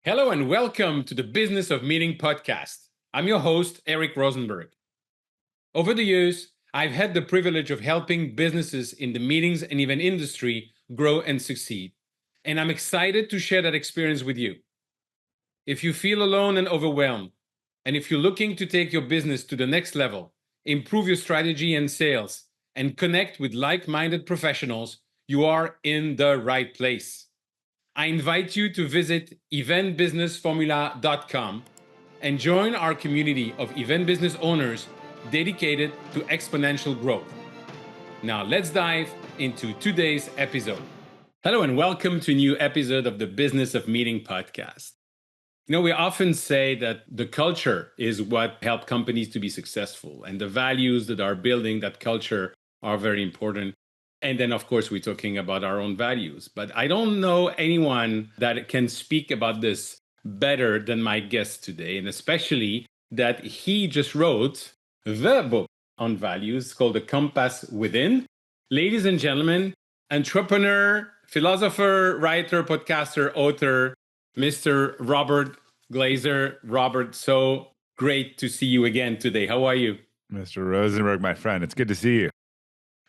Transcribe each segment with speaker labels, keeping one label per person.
Speaker 1: Hello and welcome to the Business of Meeting podcast. I'm your host, Eric Rosenberg. Over the years, I've had the privilege of helping businesses in the meetings and event industry grow and succeed. And I'm excited to share that experience with you. If you feel alone and overwhelmed, and if you're looking to take your business to the next level, improve your strategy and sales, and connect with like-minded professionals, you are in the right place. I invite you to visit eventbusinessformula.com and join our community of event business owners dedicated to exponential growth. Now, let's dive into today's episode. Hello, and welcome to a new episode of the Business of Meeting podcast. We often say that the culture is what helps companies to be successful, and the values that are building that culture are very important. And then, of course, we're talking about our own values. But I don't know anyone that can speak about this better than my guest today, and especially that he just wrote the book on values called The Compass Within. Ladies and gentlemen, entrepreneur, philosopher, writer, podcaster, author, Mr. Robert Glazer. Robert, so great to see you again today. How are you?
Speaker 2: Mr. Rosenberg, my friend, it's good to see you.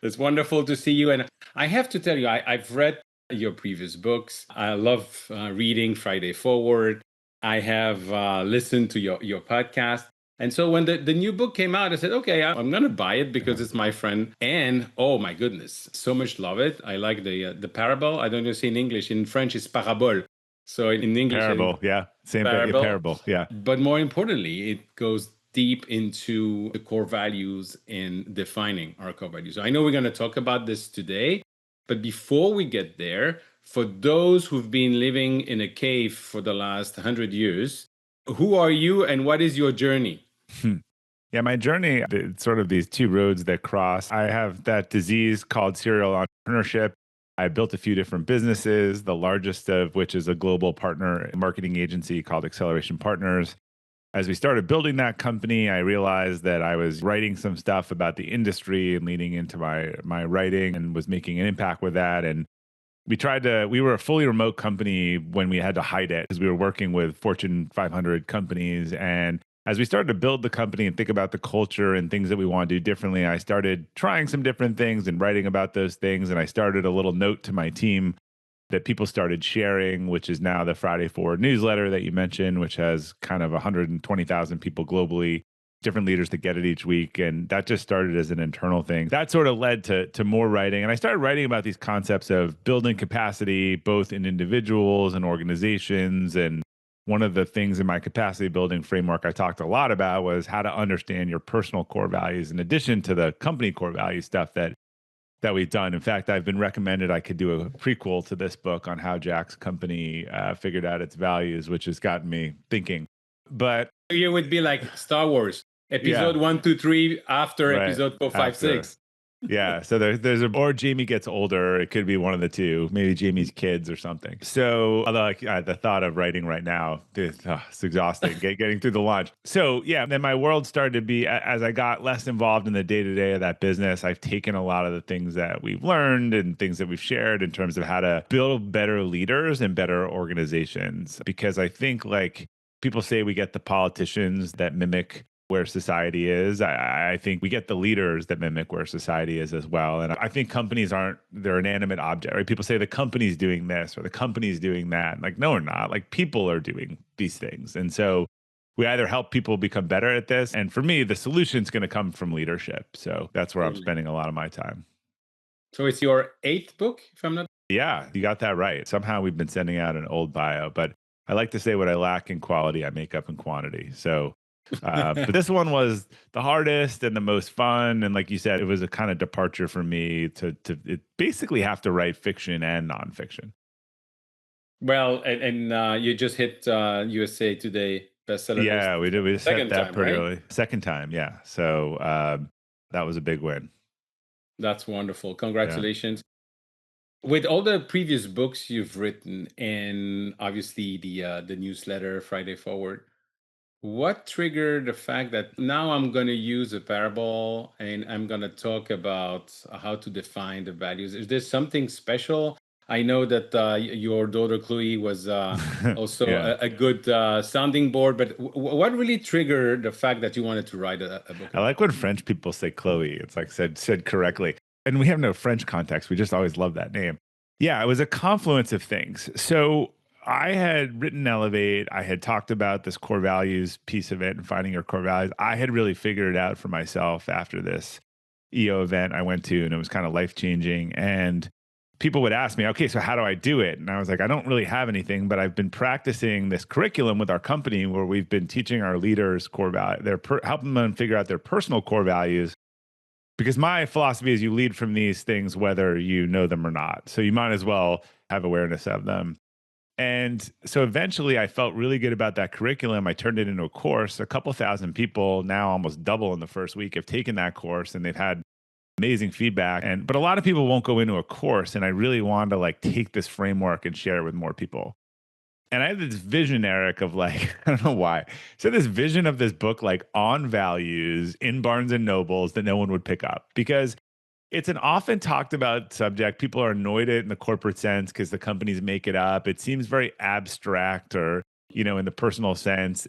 Speaker 1: It's wonderful to see you. And I have to tell you, I've read your previous books. I love reading Friday Forward. I have listened to your podcast. And so when the new book came out, I said, okay, I'm going to buy it because it's my friend. And oh my goodness, so much love it. I like the parable. I don't know if it's in English. In French, it's parabole. So in English,
Speaker 2: Parable, yeah. Same
Speaker 1: parable.
Speaker 2: parable, yeah.
Speaker 1: But more importantly, it goes deep into the core values in defining our core values. So I know we're going to talk about this today, but before we get there, for those who've been living in a cave for the last 100 years, who are you and what is your journey?
Speaker 2: Yeah, my journey, it's sort of these two roads that cross. I have that disease called serial entrepreneurship. I built a few different businesses, the largest of which is a global partner marketing agency called Acceleration Partners. As we started building that company, I realized that I was writing some stuff about the industry and leaning into my writing and was making an impact with that. And we were a fully remote company when we had to hide it because we were working with Fortune 500 companies. And as we started to build the company and think about the culture and things that we want to do differently, I started trying some different things and writing about those things. And I started a little note to my team that people started sharing, which is now the Friday Forward newsletter that you mentioned, which has kind of 120,000 people globally, different leaders that get it each week. And that just started as an internal thing. That sort of led to more writing. And I started writing about these concepts of building capacity, both in individuals and organizations. And one of the things in my capacity building framework I talked a lot about was how to understand your personal core values in addition to the company core value stuff that we've done. In fact, I've been recommended I could do a prequel to this book on how Jack's company figured out its values, which has gotten me thinking. But
Speaker 1: it would be like Star Wars, episode 1, 2, 3, after
Speaker 2: right,
Speaker 1: episode 4, 5, 6.
Speaker 2: Yeah. So or Jamie gets older. It could be one of the two, maybe Jamie's kids or something. So although the thought of writing right now, it's exhausting getting through the launch. So yeah, then my world started to be, as I got less involved in the day-to-day of that business, I've taken a lot of the things that we've learned and things that we've shared in terms of how to build better leaders and better organizations. Because I think like people say we get the politicians that mimic where society is. I think we get the leaders that mimic where society is as well. And I think companies they're an animate object, right? People say the company's doing this or the company's doing that. Like, no, we're not. Like, people are doing these things. And so we either help people become better at this. And for me, the solution's going to come from leadership. So that's where I'm spending a lot of my time.
Speaker 1: So it's your 8th book, if I'm not.
Speaker 2: Yeah, you got that right. Somehow we've been sending out an old bio, but I like to say what I lack in quality, I make up in quantity. So but this one was the hardest and the most fun. And like you said, it was a kind of departure for me to basically have to write fiction and nonfiction.
Speaker 1: Well, and you just hit USA Today bestseller list.
Speaker 2: Yeah, we did. We just hit that
Speaker 1: time,
Speaker 2: pretty
Speaker 1: right?
Speaker 2: early. Second time, yeah. So that was a big win.
Speaker 1: That's wonderful. Congratulations. Yeah. With all the previous books you've written and obviously the newsletter, Friday Forward, what triggered the fact that now I'm going to use a parable and I'm going to talk about how to define the values? Is there something special? I know that your daughter Chloe was also
Speaker 2: Yeah.
Speaker 1: a good sounding board. But what really triggered the fact that you wanted to write a book
Speaker 2: I
Speaker 1: about
Speaker 2: like when French people say Chloe. It's like said correctly. And we have no French context. We just always love that name. Yeah, it was a confluence of things. So I had written Elevate. I had talked about this core values piece of it and finding your core values. I had really figured it out for myself after this EO event I went to, and it was kind of life changing. And people would ask me, okay, so how do I do it? And I was like, I don't really have anything, but I've been practicing this curriculum with our company where we've been teaching our leaders core value, helping them figure out their personal core values. Because my philosophy is you lead from these things whether you know them or not. So you might as well have awareness of them. And so eventually I felt really good about that curriculum. I turned it into a course. A couple thousand people, now almost double in the first week, have taken that course and they've had amazing feedback. But a lot of people won't go into a course, and I really wanted to like take this framework and share it with more people. And I had this vision, Eric, of like, I don't know why. So this vision of this book like on values in Barnes and Nobles that no one would pick up because it's an often talked about subject. People are annoyed at it in the corporate sense because the companies make it up. It seems very abstract or, in the personal sense.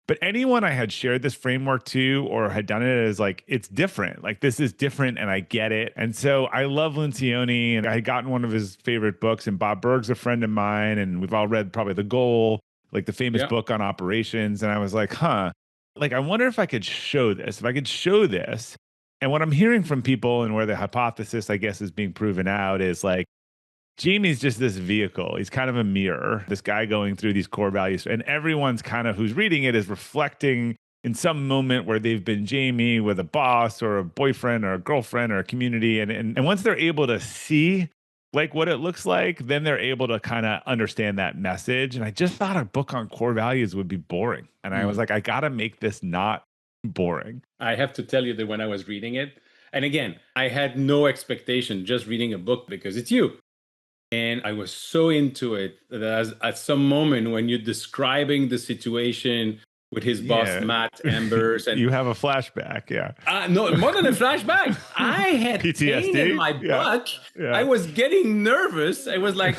Speaker 2: But anyone I had shared this framework to or had done it is like, it's different. Like, this is different and I get it. And so I love Lencioni and I had gotten one of his favorite books, and Bob Berg's a friend of mine. And we've all read probably The Goal, like the famous
Speaker 1: it.
Speaker 2: book on operations. And I was like, like, I wonder if I could show this. If I could show this. And what I'm hearing from people and where the hypothesis, I guess, is being proven out is like, Jamie's just this vehicle. He's kind of a mirror, this guy going through these core values. And everyone's kind of who's reading it is reflecting in some moment where they've been Jamie with a boss or a boyfriend or a girlfriend or a community. And once they're able to see like what it looks like, then they're able to kind of understand that message. And I just thought a book on core values would be boring. And I was
Speaker 1: Yeah.
Speaker 2: like, I got to make this not boring.
Speaker 1: I have to tell you that when I was reading it, and again, I had no expectation just reading a book because it's you. And I was so into it that at some moment when you're describing the situation with his boss,
Speaker 2: Yeah.
Speaker 1: Matt Ambers, and
Speaker 2: You have a flashback. Yeah.
Speaker 1: no, more than a flashback, I had pain in
Speaker 2: PTSD.
Speaker 1: my
Speaker 2: Yeah.
Speaker 1: butt.
Speaker 2: Yeah.
Speaker 1: I was getting nervous. I was like,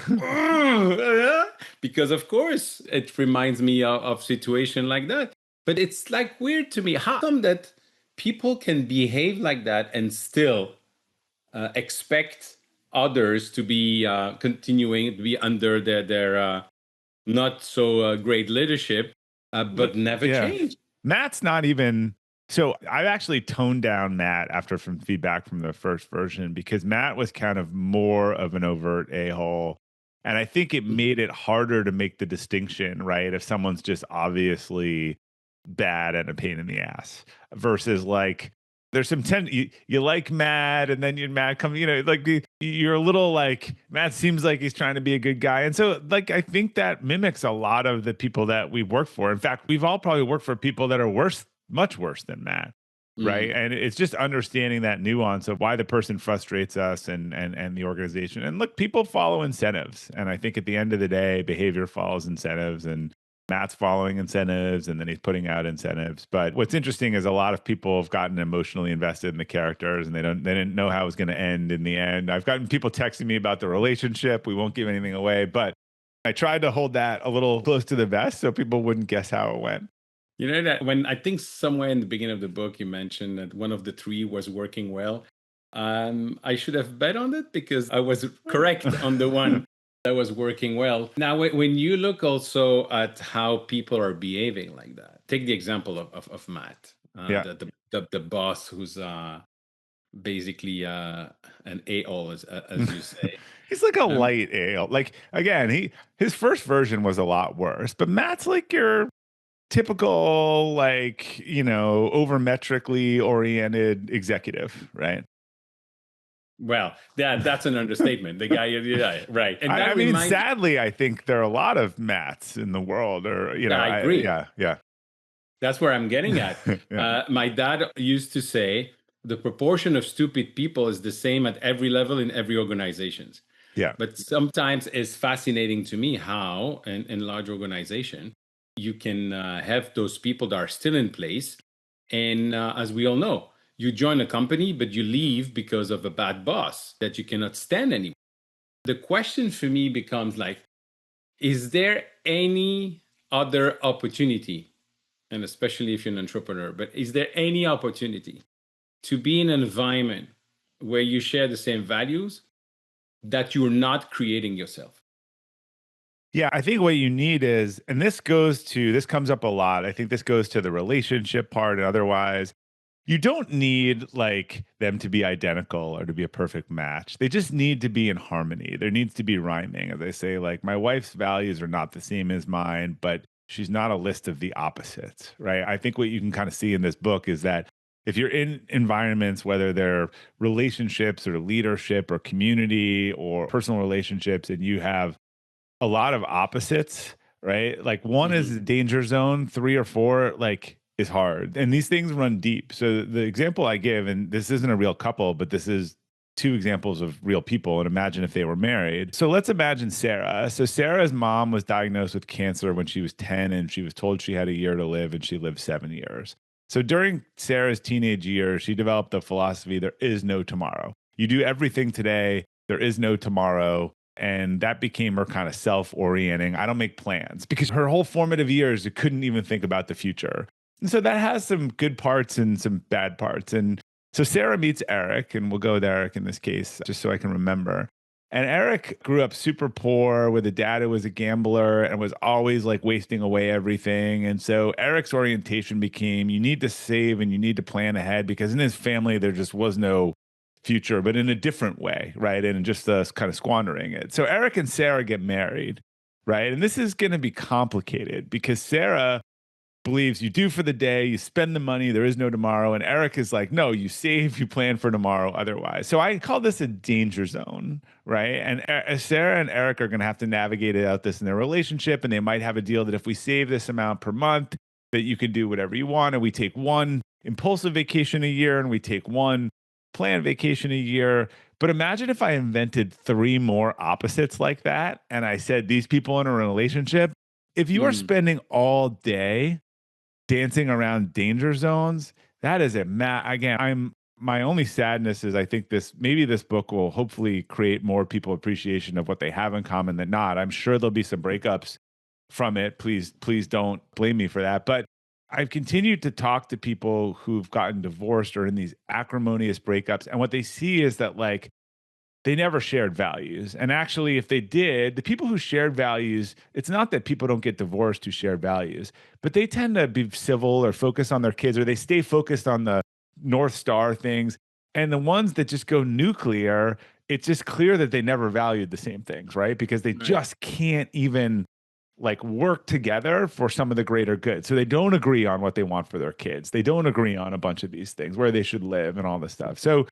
Speaker 1: because of course it reminds me of situation like that. But it's like weird to me. How come that people can behave like that and still expect others to be continuing to be under their not so great leadership, but never
Speaker 2: Yeah.
Speaker 1: change?
Speaker 2: Matt's not even. So I've actually toned down Matt after from feedback from the first version because Matt was kind of more of an overt a-hole. And I think it made it harder to make the distinction, right? If someone's just obviously bad and a pain in the ass versus like there's some you like Matt and then you're mad come like you're a little like Matt seems like he's trying to be a good guy, and so like I think that mimics a lot of the people that we've worked for. In fact, we've all probably worked for people that are worse, much worse than Matt, right?
Speaker 1: Mm.
Speaker 2: And it's just understanding that nuance of why the person frustrates us and the organization. And look, people follow incentives, and I think at the end of the day behavior follows incentives, and Matt's following incentives and then he's putting out incentives. But what's interesting is a lot of people have gotten emotionally invested in the characters and they didn't know how it was going to end in the end. I've gotten people texting me about the relationship. We won't give anything away, but I tried to hold that a little close to the vest so people wouldn't guess how it went.
Speaker 1: You know that when I think somewhere in the beginning of the book you mentioned that one of the three was working well. I should have bet on it because I was correct on the one that was working well. Now, when you look also at how people are behaving like that, take the example of Matt,
Speaker 2: Yeah.
Speaker 1: the boss who's basically an a-hole, as you say.
Speaker 2: He's like a
Speaker 1: Um,
Speaker 2: light ale. Like again, his first version was a lot worse, but Matt's like your typical, like, overmetrically oriented executive, right?
Speaker 1: well, that's an understatement. The guy, yeah, right, and
Speaker 2: I
Speaker 1: that
Speaker 2: mean,
Speaker 1: reminds.
Speaker 2: sadly, I think there are a lot of Matts in the world, or
Speaker 1: Yeah, I agree.
Speaker 2: yeah, yeah,
Speaker 1: That's where I'm getting at.
Speaker 2: yeah,
Speaker 1: My dad used to say the proportion of stupid people is the same at every level in every organizations.
Speaker 2: yeah,
Speaker 1: But sometimes it's fascinating to me how in large organization you can have those people that are still in place. And as we all know, you join a company, but you leave because of a bad boss that you cannot stand anymore. The question for me becomes like, is there any other opportunity? And especially if you're an entrepreneur, but is there any opportunity to be in an environment where you share the same values that you're not creating yourself?
Speaker 2: Yeah, I think what you need is, and this comes up a lot. I think this goes to the relationship part and otherwise. You don't need like them to be identical or to be a perfect match. They just need to be in harmony. There needs to be rhyming. As I say, like my wife's values are not the same as mine, but she's not a list of the opposites, right? I think what you can kind of see in this book is that if you're in environments, whether they're relationships or leadership or community or personal relationships, and you have a lot of opposites, right? Like one is
Speaker 1: Hmm.
Speaker 2: a danger zone, three or four like is hard. And these things run deep. So the example I give, and this isn't a real couple, but this is two examples of real people. And imagine if they were married. So let's imagine Sarah. So Sarah's mom was diagnosed with cancer when she was 10, and she was told she had a year to live, and she lived 7 years. So during Sarah's teenage years, she developed the philosophy there is no tomorrow. You do everything today, there is no tomorrow. And that became her kind of self orienting. I don't make plans because her whole formative years, you couldn't even think about the future. And so that has some good parts and some bad parts. And so Sarah meets Eric, and we'll go with Eric in this case, just so I can remember. And Eric grew up super poor with a dad who was a gambler and was always like wasting away everything. And so Eric's orientation became you need to save and you need to plan ahead because in his family, there just was no future, but in a different way, right? And just kind of squandering it. So Eric and Sarah get married, right? And this is going to be complicated because Sarah believes you do for the day, you spend the money, there is no tomorrow. And Eric is like, no, you save, you plan for tomorrow otherwise. So I call this a danger zone, right? And Sarah and Eric are going to have to navigate it out this in their relationship. And they might have a deal that if we save this amount per month, that you can do whatever you want. And we take one impulsive vacation a year and we take one planned vacation a year. But imagine if I invented three more opposites like that. And I said, these people in a relationship, if you are
Speaker 1: Mm.
Speaker 2: spending all day dancing around danger zones, that is again, I'm my only sadness is I think this book will hopefully create more people appreciation of what they have in common than not. I'm sure there'll be some breakups from it. Please don't blame me for that. But I've continued to talk to people who've gotten divorced or in these acrimonious breakups. And what they see is that like they never shared values. And actually, if they did, the people who shared values, it's not that people don't get divorced who share values, but they tend to be civil or focus on their kids or they stay focused on the North Star things. And the ones that just go nuclear, it's just clear that they never valued the same things, right? Because they
Speaker 1: Right.
Speaker 2: just can't even like work together for some of the greater good. So they don't agree on what they want for their kids. They don't agree on a bunch of these things, where they should live and all this stuff. So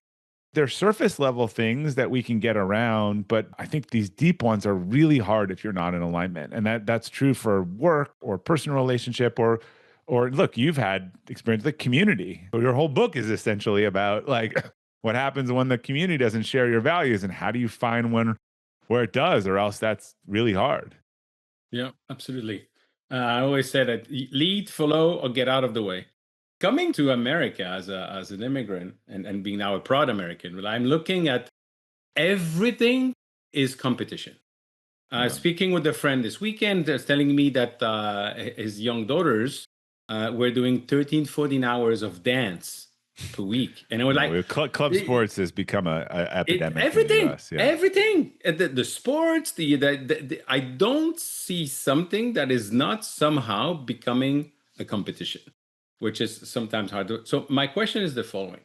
Speaker 2: they're surface level things that we can get around, but I think these deep ones are really hard if you're not in alignment. And that's true for work or personal relationship or look, you've had experience with the community. Your whole book is essentially about like what happens when the community doesn't share your values and how do you find one where it does, or else that's really hard.
Speaker 1: Yeah, absolutely. I always say that lead, follow, or get out of the way. Coming to America as an immigrant and being now a proud American, well, I'm looking at everything is competition.
Speaker 2: Yeah.
Speaker 1: Speaking with a friend this weekend, they're telling me that his young daughters were doing 13, 14 hours of dance per week. And I was
Speaker 2: No,
Speaker 1: like,
Speaker 2: club
Speaker 1: it,
Speaker 2: sports has become a epidemic in the
Speaker 1: everything,
Speaker 2: US. Yeah.
Speaker 1: everything. The sports, I don't see something that is not somehow becoming a competition, which is sometimes hard to. So, my question is the following: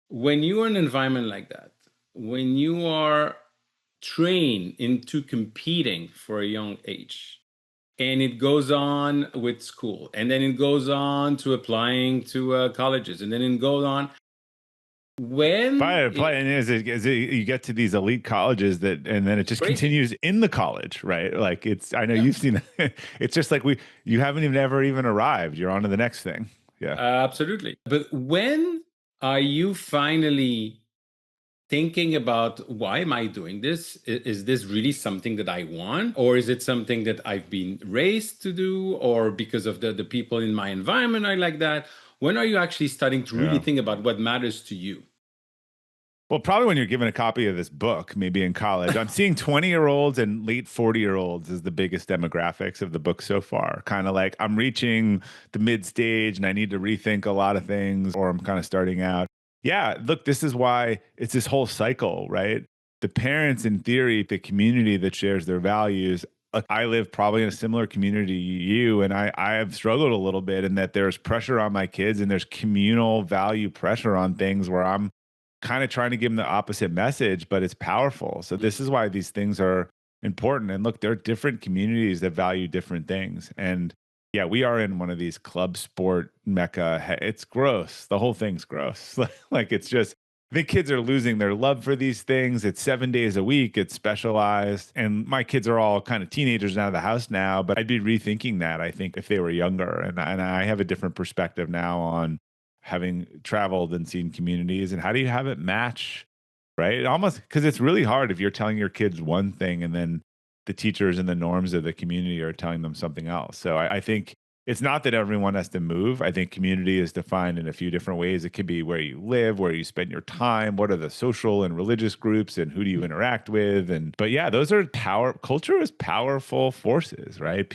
Speaker 1: when you are in an environment like that, when you are trained into competing for a young age, and it goes on with school, and then it goes on to applying to colleges, and then it goes on. When
Speaker 2: And you get to these elite colleges that, and then it
Speaker 1: it's
Speaker 2: just
Speaker 1: crazy.
Speaker 2: continues in the college, right? Like I know
Speaker 1: Yeah.
Speaker 2: you've seen, it's just like you haven't even ever even arrived. You're on to the next thing. Yeah.
Speaker 1: Absolutely. But when are you finally thinking about why am I doing this? Is this really something that I want? Or is it something that I've been raised to do? Or because of the people in my environment I like that? When are you actually starting to really
Speaker 2: Yeah.
Speaker 1: think about what matters to you?
Speaker 2: Well, probably when you're given a copy of this book, maybe in college. I'm seeing 20-year-olds and late 40-year-olds as the biggest demographics of the book so far. Kind of like I'm reaching the mid stage and I need to rethink a lot of things, or I'm kind of starting out. Yeah, look, this is why it's this whole cycle, right? The parents, in theory, the community that shares their values. I live probably in a similar community to you, and I have struggled a little bit in that there's pressure on my kids and there's communal value pressure on things where I'm kind of trying to give them the opposite message, but it's powerful. So this is why these things are important. And look, there are different communities that value different things. And yeah, we are in one of these club sport mecca. It's gross. The whole thing's gross. Like it's just, I think kids are losing their love for these things. It's 7 days a week. It's specialized. And my kids are all kind of teenagers out of the house now, but I'd be rethinking that, I think, if they were younger. And I have a different perspective now on having traveled and seen communities, and how do you have it match, right? Almost because it's really hard if you're telling your kids one thing and then the teachers and the norms of the community are telling them something else. So I think it's not that everyone has to move. I think community is defined in a few different ways. It could be where you live, where you spend your time, what are the social and religious groups, and who do you interact with. And but yeah, those are culture is powerful forces, right?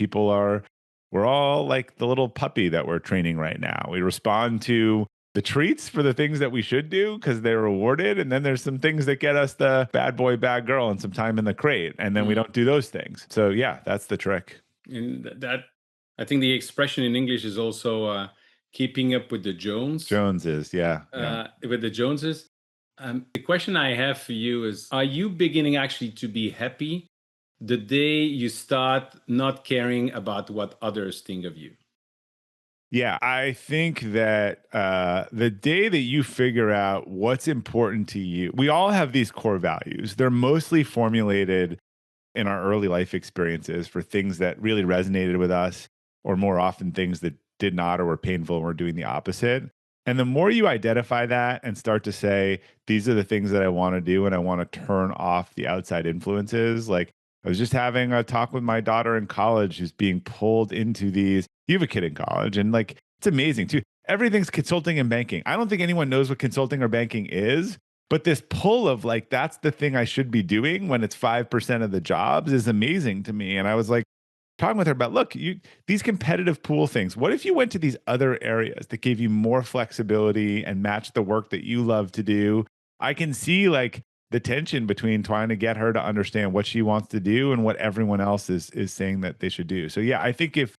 Speaker 2: We're all like the little puppy that we're training right now. We respond to the treats for the things that we should do because they're rewarded. And then there's some things that get us the bad boy, bad girl and some time in the crate. And then we don't do those things. So yeah, that's the trick.
Speaker 1: And that, I think the expression in English is also keeping up with the Jones,
Speaker 2: Joneses, yeah, yeah.
Speaker 1: with the Joneses. The question I have for you is, are you beginning actually to be happy the day you start not caring about what others think of you?
Speaker 2: Yeah, I think that the day that you figure out what's important to you, we all have these core values. They're mostly formulated in our early life experiences for things that really resonated with us, or more often things that did not or were painful and we're doing the opposite. And the more you identify that and start to say, these are the things that I want to do, and I want to turn off the outside influences. Like I was just having a talk with my daughter in college who's being pulled into these. You have a kid in college, and like it's amazing too. Everything's consulting and banking. I don't think anyone knows what consulting or banking is, but this pull of like, that's the thing I should be doing when it's 5% of the jobs is amazing to me. And I was like, talking with her about, look, these competitive pool things. What if you went to these other areas that gave you more flexibility and matched the work that you love to do? I can see like the tension between trying to get her to understand what she wants to do and what everyone else is saying that they should do. So yeah, I think if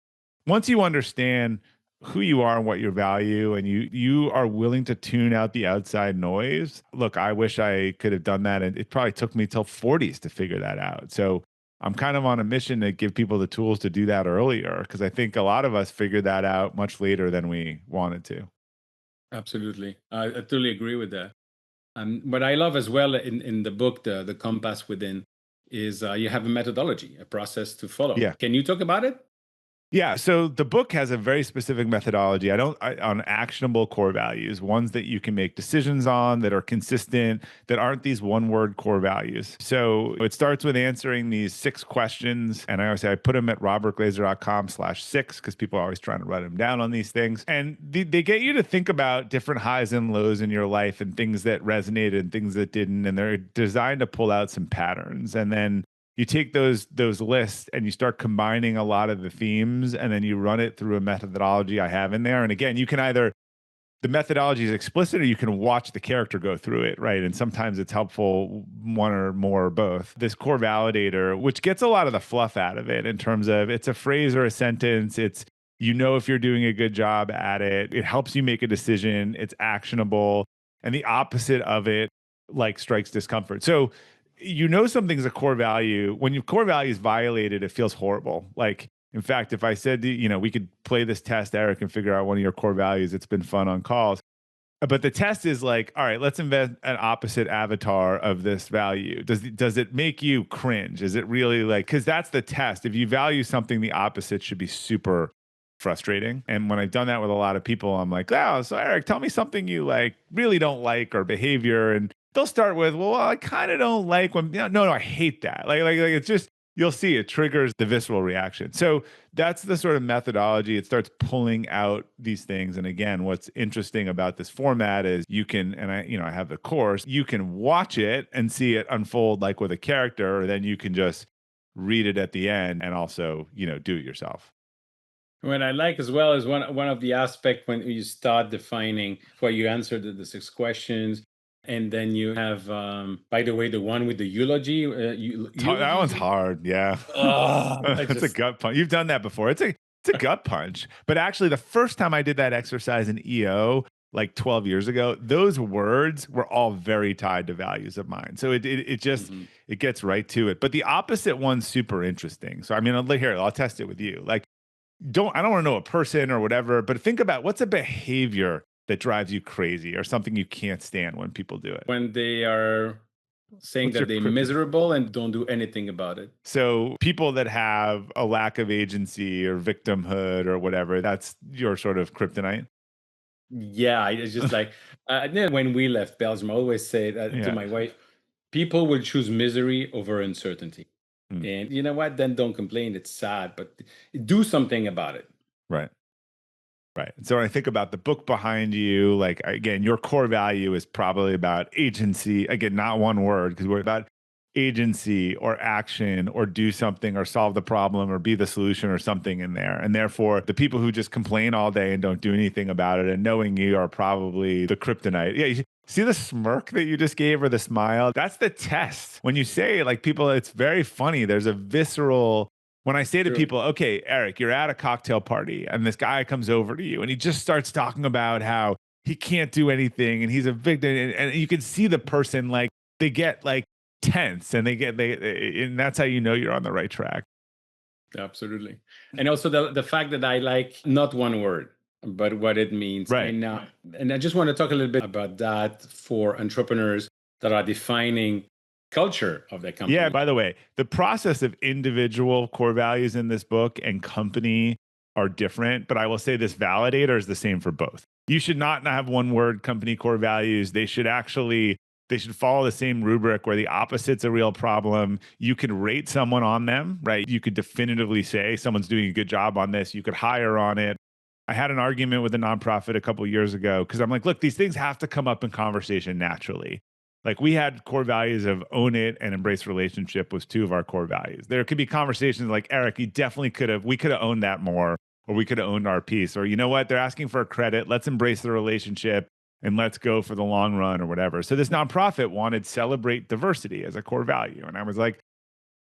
Speaker 2: once you understand who you are and what you value, and you are willing to tune out the outside noise. Look, I wish I could have done that, and it probably took me till 40s to figure that out. So I'm kind of on a mission to give people the tools to do that earlier, because I think a lot of us figured that out much later than we wanted to.
Speaker 1: Absolutely. I totally agree with that. What I love as well in the book, the Compass Within, is you have a methodology, a process to follow.
Speaker 2: Yeah.
Speaker 1: Can you talk about it?
Speaker 2: Yeah, so the book has a very specific methodology. On actionable core values, ones that you can make decisions on that are consistent, that aren't these one word core values. So it starts with answering these 6 questions. And I always say I put them at robertglazer.com/6 because people are always trying to write them down on these things. And they get you to think about different highs and lows in your life and things that resonated and things that didn't. And they're designed to pull out some patterns. And then you take those lists and you start combining a lot of the themes, and then you run it through a methodology I have in there. And again, you can either, the methodology is explicit, or you can watch the character go through it, right? And sometimes it's helpful, one or more or both. This core validator, which gets a lot of the fluff out of it in terms of it's a phrase or a sentence. It's, if you're doing a good job at it, it helps you make a decision, it's actionable, and the opposite of it like strikes discomfort. So something's a core value. When your core value is violated, it feels horrible. Like, in fact, if I said, we could play this test, Eric, and figure out one of your core values, it's been fun on calls. But the test is like, all right, let's invent an opposite avatar of this value. Does it make you cringe? Is it really like, because that's the test. If you value something, the opposite should be super frustrating. And when I've done that with a lot of people, I'm like, oh, so Eric, tell me something you like really don't like, or behavior. And they'll start with, well, I kind of don't like when, no, I hate that. Like it's just, you'll see it triggers the visceral reaction. So that's the sort of methodology. It starts pulling out these things. And again, what's interesting about this format is you can, and I have the course, you can watch it and see it unfold like with a character, or then you can just read it at the end and also, do it yourself.
Speaker 1: What I like as well is one of the aspect when you start defining where you answer the six questions, and then you have, by the way, the one with the eulogy.
Speaker 2: That one's
Speaker 1: Eulogies.
Speaker 2: hard. Yeah.
Speaker 1: I
Speaker 2: It's a
Speaker 1: just
Speaker 2: gut punch. You've done that before. It's a gut punch. But actually, the first time I did that exercise in EO, like 12 years ago, those words were all very tied to values of mine. So it just
Speaker 1: mhm.
Speaker 2: it gets right to it. But the opposite one's super interesting. So I mean, I'll test it with you. Like, I don't want to know a person or whatever, but think about what's a behavior that drives you crazy or something you can't stand when people do it.
Speaker 1: When they are saying
Speaker 2: What's
Speaker 1: that
Speaker 2: your
Speaker 1: they're
Speaker 2: kryptonite?
Speaker 1: miserable and don't do anything about it.
Speaker 2: So people that have a lack of agency or victimhood or whatever, that's your sort of kryptonite.
Speaker 1: Yeah, it's just like, then when we left Belgium, I always say that to
Speaker 2: Yeah.
Speaker 1: my wife, people will choose misery over uncertainty.
Speaker 2: Mm,
Speaker 1: And you know what? Then don't complain. It's sad, but do something about it.
Speaker 2: right. Right. So when I think about the book behind you, like again, your core value is probably about agency. Again, not one word, because we're about agency or action or do something or solve the problem or be the solution or something in there. And therefore, the people who just complain all day and don't do anything about it and knowing you are probably the kryptonite. Yeah. You see the smirk that you just gave or the smile? That's the test. When you say like people, it's very funny. There's a visceral when I say to
Speaker 1: True.
Speaker 2: people, okay, Eric, you're at a cocktail party and this guy comes over to you and he just starts talking about how he can't do anything and he's a victim. And you can see the person like they get like tense and and that's how you know you're on the right track.
Speaker 1: Absolutely. And also the fact that I like not one word, but what it means.
Speaker 2: Right.
Speaker 1: And I just want to talk a little bit about that for entrepreneurs that are defining culture of their
Speaker 2: Yeah,
Speaker 1: company.
Speaker 2: by the way, the process of individual core values in this book and company are different, but I will say this validator is the same for both. You should not have one word company core values. They should follow the same rubric where the opposite's a real problem. You could rate someone on them, right? You could definitively say someone's doing a good job on this. You could hire on it. I had an argument with a nonprofit a couple of years ago because I'm like, look, these things have to come up in conversation naturally. Like we had core values of own it and embrace relationship was two of our core values. There could be conversations like, Eric, we could have owned that more, or we could have owned our piece, or you know what, they're asking for a credit. Let's embrace the relationship and let's go for the long run or whatever. So this nonprofit wanted celebrate diversity as a core value. And I was like,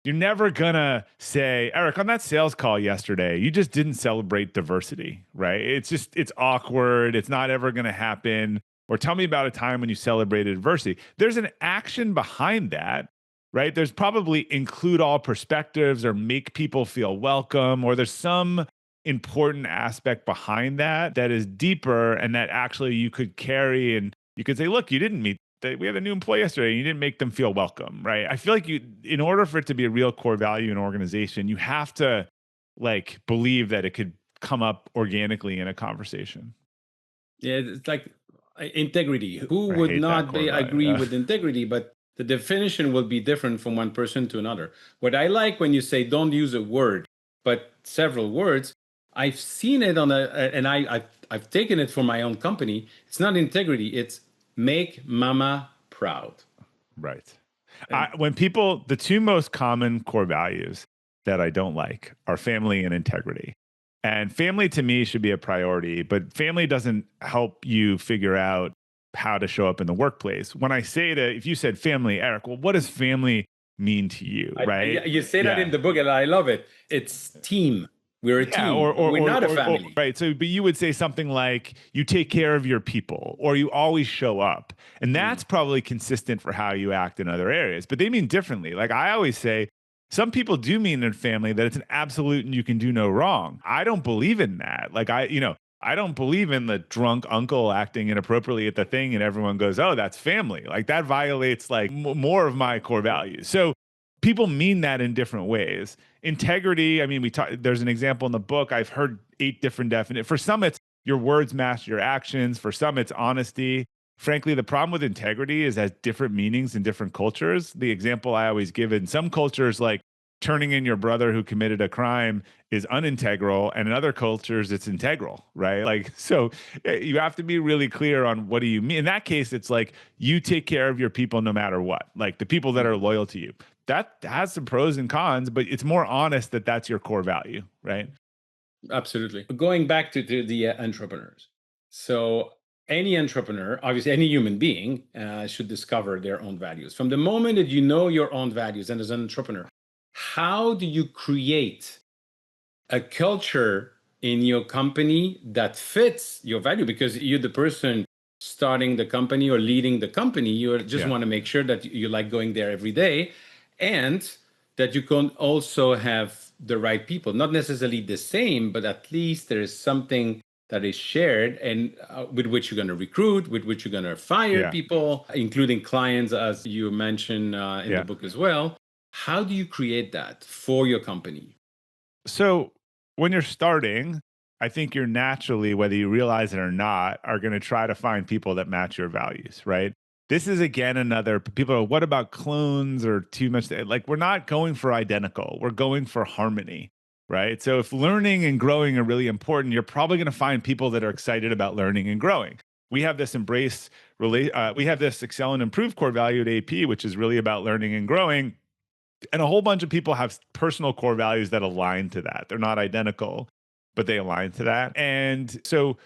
Speaker 2: you're never gonna say, Eric, on that sales call yesterday, you just didn't celebrate diversity, right? It's awkward. It's not ever gonna happen. Or tell me about a time when you celebrated diversity. There's an action behind that, right? There's probably include all perspectives or make people feel welcome, or there's some important aspect behind that is deeper and that actually you could carry and you could say, look, you didn't meet we had a new employee yesterday and you didn't make them feel welcome, right? I feel like in order for it to be a real core value in an organization, you have to like believe that it could come up organically in a conversation.
Speaker 1: Yeah, it's like integrity. Who
Speaker 2: I
Speaker 1: would
Speaker 2: hate that
Speaker 1: not
Speaker 2: core
Speaker 1: be
Speaker 2: value.
Speaker 1: agree with integrity? But the definition will be different from one person to another. What I like when you say don't use a word, but several words, I've seen it and I've taken it for my own company. It's not integrity. It's make mama proud.
Speaker 2: Right.
Speaker 1: And
Speaker 2: The two most common core values that I don't like are family and integrity. And family to me should be a priority, but family doesn't help you figure out how to show up in the workplace. When I say if you said family, Eric, well, what does family mean to you? Right.
Speaker 1: you say that in
Speaker 2: Yeah.
Speaker 1: the book, and I love it. It's team. We're a
Speaker 2: Yeah,
Speaker 1: team. We're not a family.
Speaker 2: right. So, but you would say something like you take care of your people, or you always show up, and
Speaker 1: Mm.
Speaker 2: that's probably consistent for how you act in other areas. But they mean differently. Like I always say, some people do mean in family that it's an absolute and you can do no wrong. I don't believe in that. I don't believe in the drunk uncle acting inappropriately at the thing, and everyone goes, "Oh, that's family." Like that violates like more of my core values. So people mean that in different ways. Integrity, I mean, there's an example in the book. I've heard 8 different definitions. For some, it's your words match your actions. For some, it's honesty. Frankly, the problem with integrity is it has different meanings in different cultures. The example I always give in some cultures, like turning in your brother who committed a crime is unintegral, and in other cultures it's integral, right? Like, so you have to be really clear on what do you mean. In that case, it's like you take care of your people no matter what, like the people that are
Speaker 1: Mhm.
Speaker 2: loyal to you. That has some pros and cons, but it's more honest that that's your core value, right?
Speaker 1: Absolutely. Going back to the entrepreneurs. So, any entrepreneur, obviously, any human being should discover their own values. From the moment that you know your own values, and as an entrepreneur, how do you create a culture in your company that fits your value? Because you're the person starting the company or leading the company. You just
Speaker 2: Yeah.
Speaker 1: want to make sure that you like going there every day, and that you can also have the right people, not necessarily the same, but at least there is something that is shared, and with which you're going to recruit, with which you're going to fire
Speaker 2: Yeah.
Speaker 1: people, including clients, as you mentioned in the
Speaker 2: Yeah.
Speaker 1: book as well. How do you create that for your company?
Speaker 2: So when you're starting, I think you're naturally, whether you realize it or not, are going to try to find people that match your values, right? This is again another people are, what about clones or too much? Like, we're not going for identical, we're going for harmony, right? So if learning and growing are really important, you're probably going to find people that are excited about learning and growing. We have this we have this excel and improve core value at AP, which is really about learning and growing, and a whole bunch of people have personal core values that align to that. They're not identical, but they align to that. And so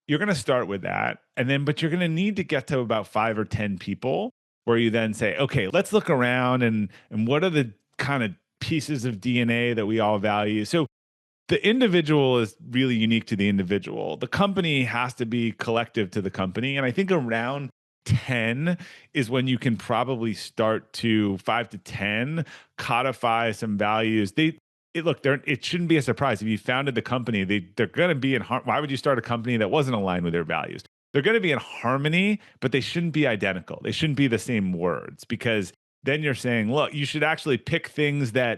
Speaker 2: you're going to start with that. And then, but you're going to need to get to about 5 or 10 people where you then say, okay, let's look around and what are the kind of pieces of DNA that we all value. So the individual is really unique to the individual. The company has to be collective to the company. And I think around 10 is when you can probably start to 5 to 10 codify some values. It shouldn't be a surprise if you founded the company. They're going to be in why would you start a company that wasn't aligned with their values? They're going to be in harmony, but they shouldn't be identical. They shouldn't be the same words, because then you're saying, look, you should actually pick things that,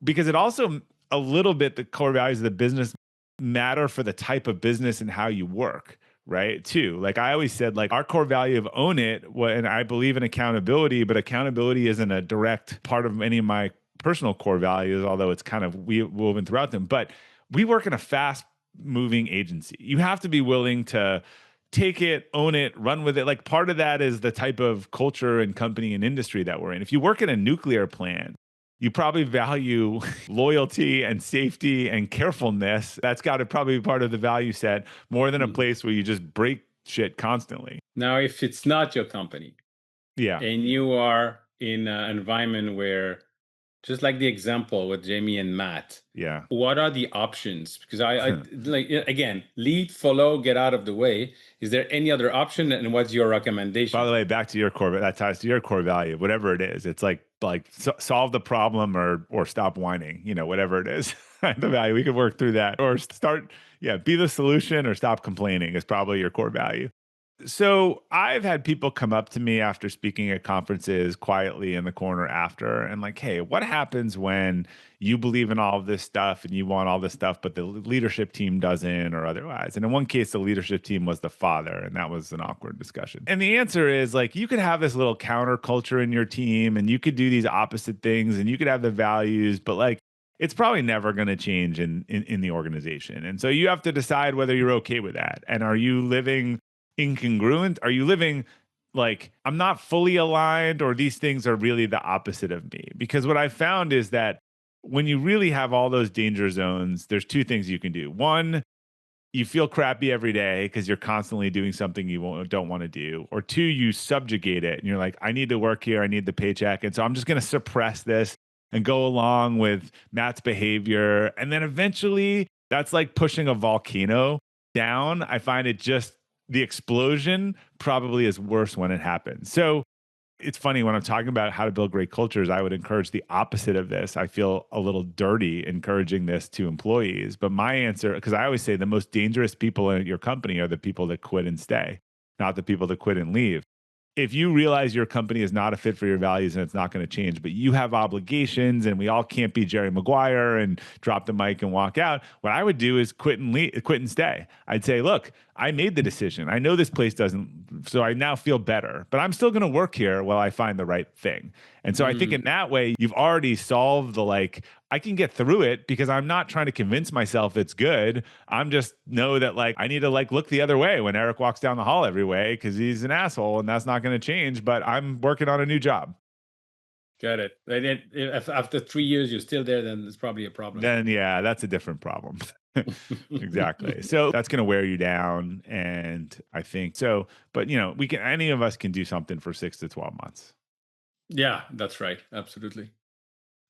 Speaker 2: because it also a little bit, the core values of the business matter for the type of business and how you work, right? Too. Like I always said, like our core value of own it, and I believe in accountability, but accountability isn't a direct part of any of my personal core values, although it's kind of woven throughout them. But we work in a fast moving agency. You have to be willing to take it, own it, run with it. Like part of that is the type of culture and company and industry that we're in. If you work in a nuclear plant, you probably value loyalty and safety and carefulness. That's got to probably be part of the value set more than a
Speaker 1: Mhm.
Speaker 2: place where you just break shit constantly.
Speaker 1: Now, if it's not your company
Speaker 2: Yeah.
Speaker 1: and you are in an environment where, just like the example with Jamie and Matt,
Speaker 2: Yeah.
Speaker 1: what are the options? Because I like, again, lead, follow, get out of the way. Is there any other option, and what's your
Speaker 2: By
Speaker 1: recommendation?
Speaker 2: the way, back to your core, that ties to your core value, whatever it is. It's like solve the problem or stop whining, whatever it is. The value, we could work through that, or start, yeah, be the solution or stop complaining is probably your core value. So I've had people come up to me after speaking at conferences quietly in the corner after and like, hey, what happens when you believe in all of this stuff and you want all this stuff, but the leadership team doesn't or otherwise? And in one case, the leadership team was the father, and that was an awkward discussion. And the answer is like, you could have this little counterculture in your team and you could do these opposite things and you could have the values, but like, it's probably never going to change in the organization. And so you have to decide whether you're okay with that. And are you living incongruent? Are you living like I'm not fully aligned, or these things are really the opposite of me? Because what I found is that when you really have all those danger zones, there's two things you can do. One, you feel crappy every day because you're constantly doing something don't want to do. Or two, you subjugate it and you're like, I need to work here. I need the paycheck. And so I'm just going to suppress this and go along with Matt's behavior. And then eventually that's like pushing a volcano down. I find it just the explosion probably is worse when it happens. So it's funny when I'm talking about how to build great cultures, I would encourage the opposite of this. I feel a little dirty encouraging this to employees. But my answer, because I always say the most dangerous people in your company are the people that quit and stay, not the people that quit and leave. if you realize your company is not a fit for your values and it's not going to change, but you have obligations and we all can't be Jerry Maguire and drop the mic and walk out, what I would do is quit and stay. I'd say, look, I made the decision. I know this place doesn't, so I now feel better, but I'm still going to work here while I find the right thing. And so I think in that way, you've already solved the like, I can get through it because I'm not trying to convince myself it's good. I'm just know that like I need to like look the other way when Eric walks down the hall every way because he's an asshole and that's not going to change, but I'm working on a new job.
Speaker 1: Got it. And if after 3 years you're still there, then it's probably a problem.
Speaker 2: Then yeah, that's a different problem. Exactly. So that's going to wear you down. And I think so, but we can, any of us can do something for 6 to 12 months.
Speaker 1: Yeah, that's right. Absolutely.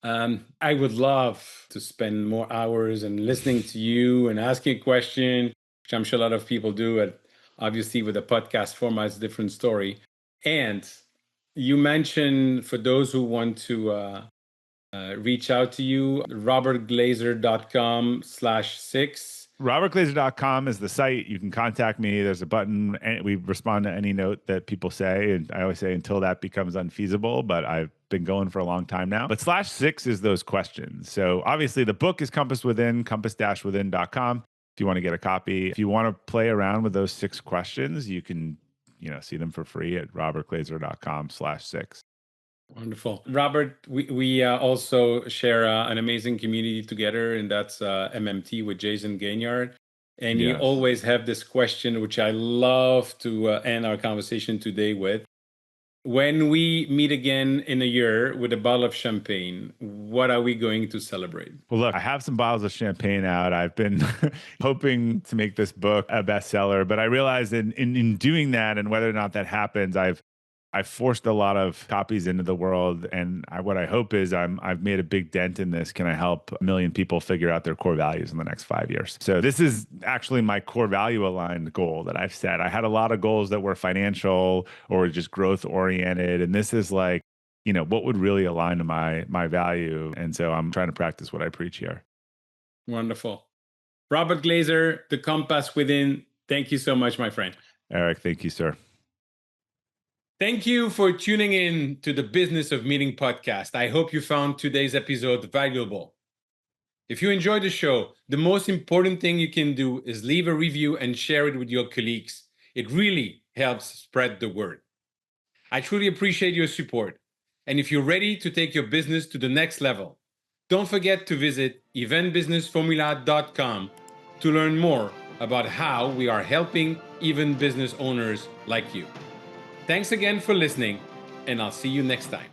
Speaker 1: I would love to spend more hours and listening to you and asking a question, which I'm sure a lot of people do. And obviously, with a podcast format, it's a different story. And you mentioned for those who want to reach out to you, robertglazer.com/6.
Speaker 2: RobertGlazer.com is the site. You can contact me. There's a button, and we respond to any note that people say. And I always say until that becomes unfeasible, but I've been going for a long time now. But /6 is those questions. So obviously the book is Compass Within, compass-within.com. If you want to get a copy, if you want to play around with those 6 questions, you can, see them for free at robertglazer.com/6.
Speaker 1: Wonderful. Robert, we also share an amazing community together, and that's MMT with Jason Gaignard. And you
Speaker 2: Yes.
Speaker 1: always have this question, which I love to end our conversation today with. When we meet again in a year with a bottle of champagne, what are we going to celebrate?
Speaker 2: Well, look, I have some bottles of champagne out. I've been hoping to make this book a bestseller, but I realized in doing that and whether or not that happens, I've forced a lot of copies into the world, and what I hope is I've made a big dent in this. Can I help 1 million people figure out their core values in the next 5 years? So this is actually my core value aligned goal that I've set. I had a lot of goals that were financial or just growth oriented, and this is like, what would really align to my value. And so I'm trying to practice what I preach here.
Speaker 1: Wonderful. Robert Glazer, The Compass Within. Thank you so much, my friend.
Speaker 2: Eric, thank you, sir.
Speaker 1: Thank you for tuning in to the Business of Meeting podcast. I hope you found today's episode valuable. If you enjoyed the show, the most important thing you can do is leave a review and share it with your colleagues. It really helps spread the word. I truly appreciate your support. And if you're ready to take your business to the next level, don't forget to visit eventbusinessformula.com to learn more about how we are helping even business owners like you. Thanks again for listening, and I'll see you next time.